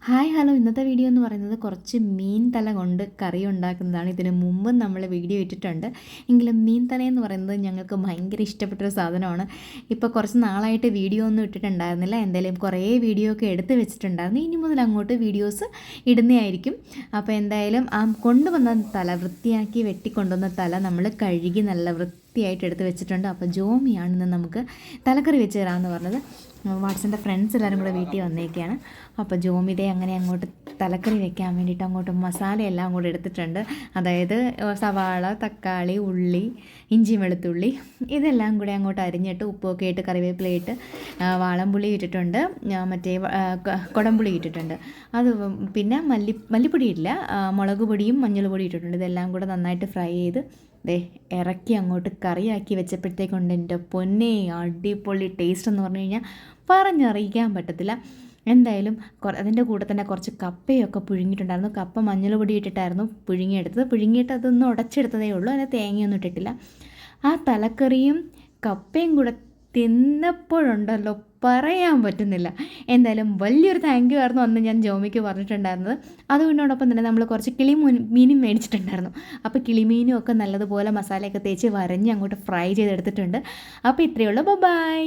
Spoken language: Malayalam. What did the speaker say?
ഹായ് ഹലോ, ഇന്നത്തെ വീഡിയോ എന്ന് പറയുന്നത് കുറച്ച് മീൻ തല കൊണ്ട് കറി ഉണ്ടാക്കുന്നതാണ്. ഇതിന് മുമ്പ് നമ്മൾ വീഡിയോ ഇട്ടിട്ടുണ്ട്. എങ്കിലും മീൻ തല എന്ന് പറയുന്നത് ഞങ്ങൾക്ക് ഭയങ്കര ഇഷ്ടപ്പെട്ടൊരു സാധനമാണ്. ഇപ്പോൾ കുറച്ച് നാളായിട്ട് വീഡിയോ ഒന്നും ഇട്ടിട്ടുണ്ടായിരുന്നില്ല. എന്തായാലും കുറേ വീഡിയോ ഒക്കെ എടുത്ത് വെച്ചിട്ടുണ്ടായിരുന്നു. ഇനി മുതൽ അങ്ങോട്ട് വീഡിയോസ് ഇടുന്നതായിരിക്കും. അപ്പോൾ എന്തായാലും കൊണ്ടുവന്ന തല, വൃത്തിയാക്കി വെട്ടിക്കൊണ്ടുവന്ന തല നമ്മൾ കഴുകി നല്ല വൃത്തിയായിട്ട് എടുത്ത് വെച്ചിട്ടുണ്ട്. അപ്പോൾ ജോമിയാണിന്ന് നമുക്ക് തലക്കറി വെച്ച് തരാമെന്ന് പറഞ്ഞത്. വാട്സൻ്റെ ഫ്രണ്ട്സ് എല്ലാവരും കൂടെ വീട്ടിൽ വന്നേക്കാണ്. അപ്പോൾ ജോമിതയെ അങ്ങനെ അങ്ങോട്ട് തലക്കറി വെക്കാൻ വേണ്ടിയിട്ട് അങ്ങോട്ട് മസാലയെല്ലാം അങ്ങോട്ട് എടുത്തിട്ടുണ്ട്. അതായത് സവാള, തക്കാളി, ഉള്ളി, ഇഞ്ചി, വെളുത്തുള്ളി ഇതെല്ലാം കൂടെ അങ്ങോട്ട് അരിഞ്ഞിട്ട് ഉപ്പൊക്കെ ഇട്ട് കറിവേപ്പിലയിട്ട് വാളംപുളി ഇട്ടിട്ടുണ്ട്, മറ്റേ കുടംപുളി ഇട്ടിട്ടുണ്ട്. അത് പിന്നെ മല്ലിപ്പൊടി ഇല്ല, മുളക് പൊടിയും മഞ്ഞൾ പൊടിയും ഇട്ടിട്ടുണ്ട്. ഇതെല്ലാം കൂടെ നന്നായിട്ട് ഫ്രൈ ചെയ്ത് ഇറക്കി അങ്ങോട്ട് കറിയാക്കി വെച്ചപ്പോഴത്തേക്കൊണ്ട് എൻ്റെ പൊന്നേ അടിപൊളി ടേസ്റ്റ് എന്ന് പറഞ്ഞു കഴിഞ്ഞാൽ പറഞ്ഞറിയിക്കാൻ പറ്റത്തില്ല. എന്തായാലും അതിൻ്റെ കൂടെ തന്നെ കുറച്ച് കപ്പയൊക്കെ പുഴുങ്ങിയിട്ടുണ്ടായിരുന്നു. കപ്പ മഞ്ഞൾ പൊടി ഇട്ടിട്ടായിരുന്നു പുഴുങ്ങിയിട്ട് അതൊന്ന് ഉടച്ചെടുത്തതേ ഉള്ളൂ. അതിന് തേങ്ങയൊന്നും ഇട്ടിട്ടില്ല. ആ തലക്കറിയും കപ്പയും കൂടെ തിന്നപ്പോഴുണ്ടല്ലോ പറയാൻ പറ്റുന്നില്ല. എന്തായാലും വലിയൊരു താങ്ക് യു ആയിരുന്നു അന്ന് ഞാൻ ജോമിക്ക് പറഞ്ഞിട്ടുണ്ടായിരുന്നത്. അതുകൊണ്ടോടൊപ്പം തന്നെ നമ്മൾ കുറച്ച് മീനും മേടിച്ചിട്ടുണ്ടായിരുന്നു. അപ്പോൾ കിളിമീനും ഒക്കെ നല്ലതുപോലെ മസാലയൊക്കെ തേച്ച് വരഞ്ഞ് അങ്ങോട്ട് ഫ്രൈ ചെയ്തെടുത്തിട്ടുണ്ട്. അപ്പോൾ ഇത്രയേ ഉള്ളൂ. ബൈ.